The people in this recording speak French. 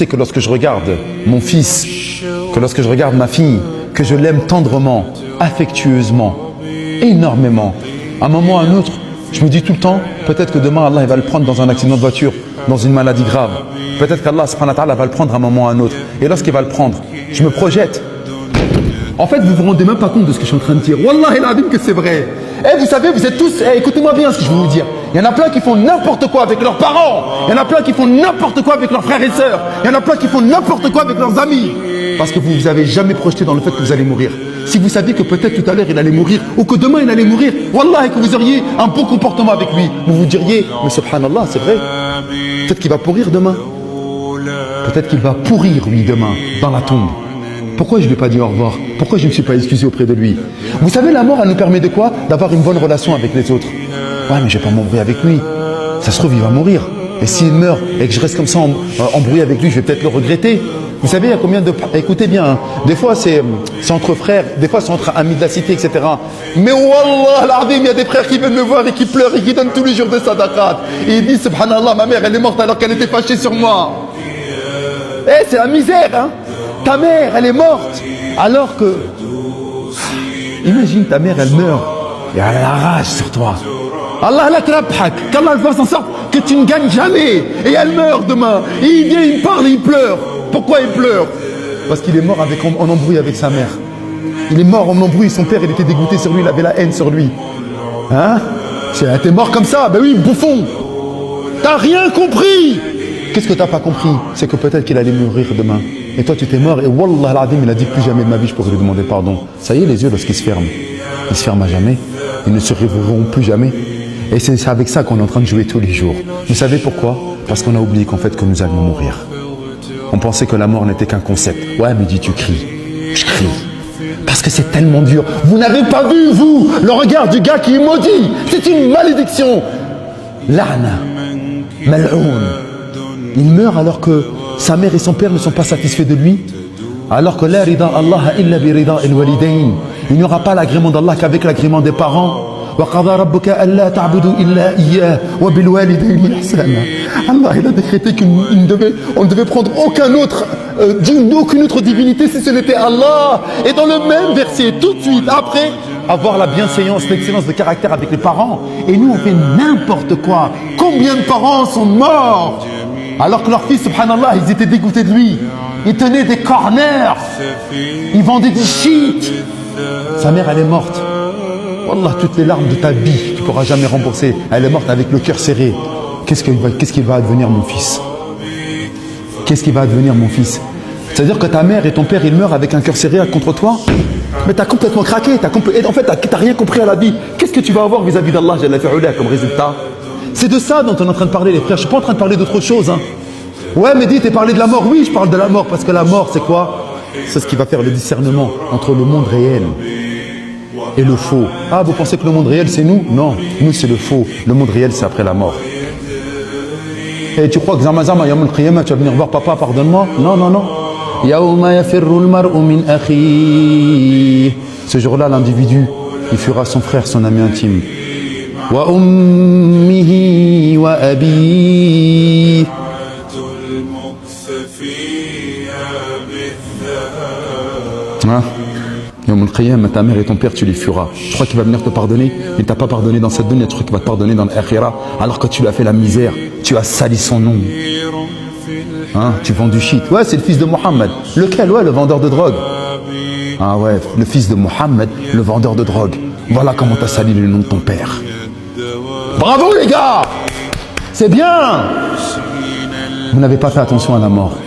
sais que lorsque je regarde mon fils, que lorsque je regarde ma fille, que je l'aime tendrement, affectueusement, énormément, à un moment ou à un autre, je me dis tout le temps, peut-être que demain Allah il va le prendre dans un accident de voiture, dans une maladie grave. Peut-être qu'Allah subhanahu wa ta'ala va le prendre à un moment ou à un autre. Et lorsqu'il va le prendre, je me projette. En fait, vous vous rendez même pas compte de ce que je suis en train de dire. Wallah el adim que c'est vrai. Eh, vous savez, vous êtes tous... Eh, écoutez-moi bien ce que je vais vous dire. Il y en a plein qui font n'importe quoi avec leurs parents. Il y en a plein qui font n'importe quoi avec leurs frères et sœurs. Il y en a plein qui font n'importe quoi avec leurs amis. Parce que vous vous avez jamais projeté dans le fait que vous allez mourir. Si vous saviez que peut-être tout à l'heure il allait mourir, ou que demain il allait mourir, wallah, et que vous auriez un bon comportement avec lui, vous vous diriez, mais subhanallah, c'est vrai. Peut-être qu'il va pourrir demain. Peut-être qu'il va pourrir lui demain, dans la tombe. Pourquoi je ne lui ai pas dit au revoir? Pourquoi je ne me suis pas excusé auprès de lui? Vous savez, la mort, elle nous permet de quoi? D'avoir une bonne relation avec les autres. Ouais, mais je ne vais pas m'embrouiller avec lui. Ça se trouve, il va mourir. Et s'il meurt et que je reste comme ça embrouillé avec lui, je vais peut-être le regretter. Vous savez, il y a combien de... Écoutez bien, hein. Des fois c'est entre frères, des fois c'est entre amis de la cité, etc. Mais wallah, l'ardim, il y a des frères qui viennent me voir et qui pleurent et qui donnent tous les jours des sadaqat. Et ils disent, subhanallah, ma mère, elle est morte alors qu'elle était fâchée sur moi. Eh, c'est la misère, hein. Ta mère, elle est morte, alors que... Imagine, ta mère, elle meurt, et elle a la rage sur toi. Allah la trabhak, qu'Allah fasse en sorte que tu ne gagnes jamais, et elle meurt demain. Et il vient, il parle, il pleure. Pourquoi il pleure? Parce qu'il est mort en embrouille avec sa mère. Il est mort en embrouille, son père, il était dégoûté sur lui, il avait la haine sur lui. Hein? T'es mort comme ça, ben oui, bouffon. T'as rien compris. Qu'est-ce que t'as pas compris? C'est que peut-être qu'il allait mourir demain. Et toi tu t'es mort et wallah l'azim il a dit plus jamais de ma vie je pourrais lui demander pardon. Ça y est, les yeux lorsqu'ils se ferment, ils se ferment à jamais, ils ne se rouvriront plus jamais. Et c'est avec ça qu'on est en train de jouer tous les jours. Vous savez pourquoi? Parce qu'on a oublié qu'en fait que nous allions mourir. On pensait que la mort n'était qu'un concept. Ouais, mais dis tu cries. Je crie. Parce que c'est tellement dur. Vous n'avez pas vu, vous, le regard du gars qui est maudit. C'est une malédiction. La'na, mal'oun. Il meurt alors que sa mère et son père ne sont pas satisfaits de lui. Alors que la rida Allah illa bi rida al walidain. Il n'y aura pas l'agrément d'Allah qu'avec l'agrément des parents. وَقَضَى رَبُّكَ أَلَّا تَعْبُدُوا إِلَّا إِيَّاهُ وَبِالْوَالِدَيْنِ إِحْسَانًا. Allah il a décrété qu'on ne devait prendre aucune autre divinité si ce n'était Allah. Et dans le même verset, tout de suite après, avoir la bienséance, l'excellence de caractère avec les parents. Et nous on fait n'importe quoi. Combien de parents sont morts alors que leurs fils, subhanallah, ils étaient dégoûtés de lui. Ils tenaient des corners. Ils vendaient du shit. Sa mère, elle est morte. Wallah, toutes les larmes de ta vie, tu ne pourras jamais rembourser. Elle est morte avec le cœur serré. Qu'est-ce qu'il va advenir, mon fils? Qu'est-ce qu'il va advenir, mon fils? C'est-à-dire que ta mère et ton père, ils meurent avec un cœur serré contre toi? Mais tu as complètement craqué. En fait, tu n'as rien compris à la vie. Qu'est-ce que tu vas avoir vis-à-vis d'Allah comme résultat? C'est de ça dont on est en train de parler, les frères. Je ne suis pas en train de parler d'autre chose. Hein. Ouais, mais dis, t'es parlé de la mort. Oui, je parle de la mort parce que la mort, c'est quoi? C'est ce qui va faire le discernement entre le monde réel et le faux. Ah, vous pensez que le monde réel, c'est nous? Non, nous, c'est le faux. Le monde réel, c'est après la mort. Et tu crois que Zamazama, Yawm al-Qiyamah, tu vas venir voir papa, pardonne-moi? Non, non, non. Yawma yafirru al-mar'u min akhihi. Ce jour-là, l'individu, il fuira son frère, son ami intime. Wa ummihi wa abi. Hein? Yawm al-Qiyamah, ta mère et ton père, tu les fuiras. Tu crois qu'il va venir te pardonner? Il ne t'a pas pardonné dans cette dunya, tu crois qu'il va te pardonner dans l'akhira, alors que tu lui as fait la misère, tu as sali son nom. Hein? Tu vends du shit. Ouais, c'est le fils de Mohammed. Lequel? Ouais, le vendeur de drogue. Ah ouais, le fils de Mohammed, le vendeur de drogue. Voilà comment tu as sali le nom de ton père. Bravo les gars! C'est bien! Vous n'avez pas fait attention à la mort.